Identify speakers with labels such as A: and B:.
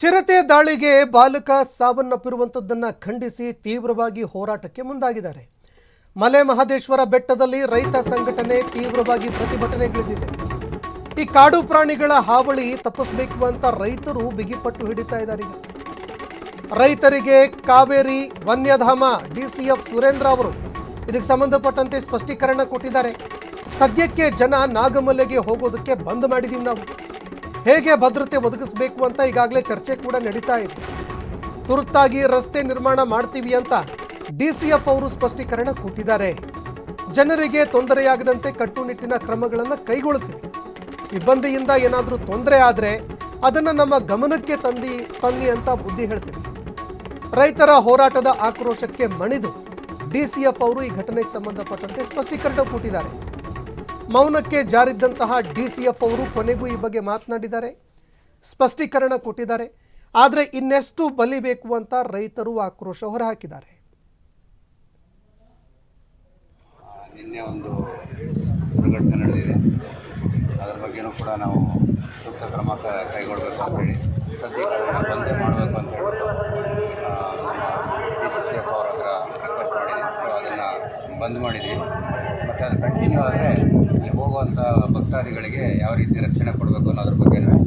A: ಚಿರತೆ ದಾಳಿಗೆ ಬಾಲಕ ಸಾವನ್ನಪ್ಪಿರುವಂತದ್ದನ್ನ ಖಂಡಿಸಿ ತೀವ್ರವಾಗಿ ಹೋರಾಟಕ್ಕೆ ಮುಂದಾಗಿದ್ದಾರೆ. ಮಲೆ ಮಹದೇಶ್ವರ ಬೆಟ್ಟದಲ್ಲಿ ರೈತ ಸಂಘಟನೆ ತೀವ್ರವಾಗಿ ಪ್ರತಿಭಟನೆಗಿಳಿದಿದೆ. ಈ ಕಾಡು ಪ್ರಾಣಿಗಳ ಹಾವಳಿ ತಪ್ಪಿಸಬೇಕು ಅಂತ ರೈತರು ಬಿಗಿಪಟ್ಟು ಹಿಡಿತಾ ಇದ್ದಾರೆ. ರೈತರಿಗೆ ಕಾವೇರಿ ವನ್ಯಧಾಮ ಡಿಸಿಎಫ್ ಸುರೇಂದ್ರ ಅವರು ಇದಕ್ಕೆ ಸಂಬಂಧಪಟ್ಟಂತೆ ಸ್ಪಷ್ಟೀಕರಣ ಕೊಟ್ಟಿದ್ದಾರೆ. ಸದ್ಯಕ್ಕೆ ಜನ ನಾಗಮಲೆಗೆ ಹೋಗೋದಕ್ಕೆ ಬಂದ್ ಮಾಡಿದೀವಿ, ನಾವು ಹೇಗೆ ಭದ್ರತೆ ಒದಗಿಸಬೇಕು ಅಂತ ಈಗಾಗಲೇ ಚರ್ಚೆ ಕೂಡ ನಡೀತಾ ಇದೆ. ತುರ್ತಾಗಿ ರಸ್ತೆ ನಿರ್ಮಾಣ ಮಾಡ್ತೀವಿ ಅಂತ ಡಿಸಿಎಫ್ ಅವರು ಸ್ಪಷ್ಟೀಕರಣ ಕೊಟ್ಟಿದ್ದಾರೆ. ಜನರಿಗೆ ತೊಂದರೆಯಾಗದಂತೆ ಕಟ್ಟುನಿಟ್ಟಿನ ಕ್ರಮಗಳನ್ನು ಕೈಗೊಳ್ಳುತ್ತೀವಿ. ಸಿಬ್ಬಂದಿಯಿಂದ ಏನಾದರೂ ತೊಂದರೆ ಆದರೆ ಅದನ್ನು ನಮ್ಮ ಗಮನಕ್ಕೆ ತನ್ನಿ ಅಂತ ಬುದ್ಧಿ ಹೇಳ್ತೀವಿ. ರೈತರ ಹೋರಾಟದ ಆಕ್ರೋಶಕ್ಕೆ ಮಣಿದು ಡಿಸಿಎಫ್ ಅವರು ಈ ಘಟನೆಗೆ ಸಂಬಂಧಪಟ್ಟಂತೆ ಸ್ಪಷ್ಟೀಕರಣ ಕೊಟ್ಟಿದ್ದಾರೆ. ಮೌನಕ್ಕೆ ಜಾರಿದ್ದಂತಹ ಡಿಸಿಎಫ್ ಅವರು ಕೊನೆಗೂ ಈ ಬಗ್ಗೆ ಮಾತನಾಡಿದ್ದಾರೆ, ಸ್ಪಷ್ಟೀಕರಣ ಕೊಟ್ಟಿದ್ದಾರೆ. ಆದರೆ ಇನ್ನೆಷ್ಟು ಬಲಿಬೇಕು ಅಂತ ರೈತರು ಆಕ್ರೋಶ ಹೊರಹಾಕಿದ್ದಾರೆ.
B: ನಿನ್ನೆ ಒಂದು ದುರ್ಘಟನೆ ನಡೆದಿದೆ, ಅದರ ಬಗ್ಗೆನೂ ಕೂಡ ನಾವು ಸೂಕ್ತ ಕ್ರಮ ಕೈಗೊಳ್ಳಬೇಕು ಅಂತೇಳಿ ಸದ್ಯಕ್ಕೆ ಬಂದೇ ಮಾಡಬೇಕು ಅಂತ ಹೇಳ್ಬಿಟ್ಟು ನಮ್ಮ DCF ಅವ್ರ ಹತ್ರ ರಿಕ್ವೆಸ್ಟ್ ಮಾಡಿದ್ದೀವಿ. ಸೊ ಅದನ್ನು ಬಂದ್ ಮಾಡಿದ್ದೀವಿ. ಮತ್ತು ಅದು ಕಂಟಿನ್ಯೂ ಆದರೆ ಹೋಗುವಂಥ ಭಕ್ತಾದಿಗಳಿಗೆ ಯಾವ ರೀತಿ ರಕ್ಷಣೆ ಕೊಡಬೇಕು ಅನ್ನೋದ್ರ ಬಗ್ಗೆ ನಾವು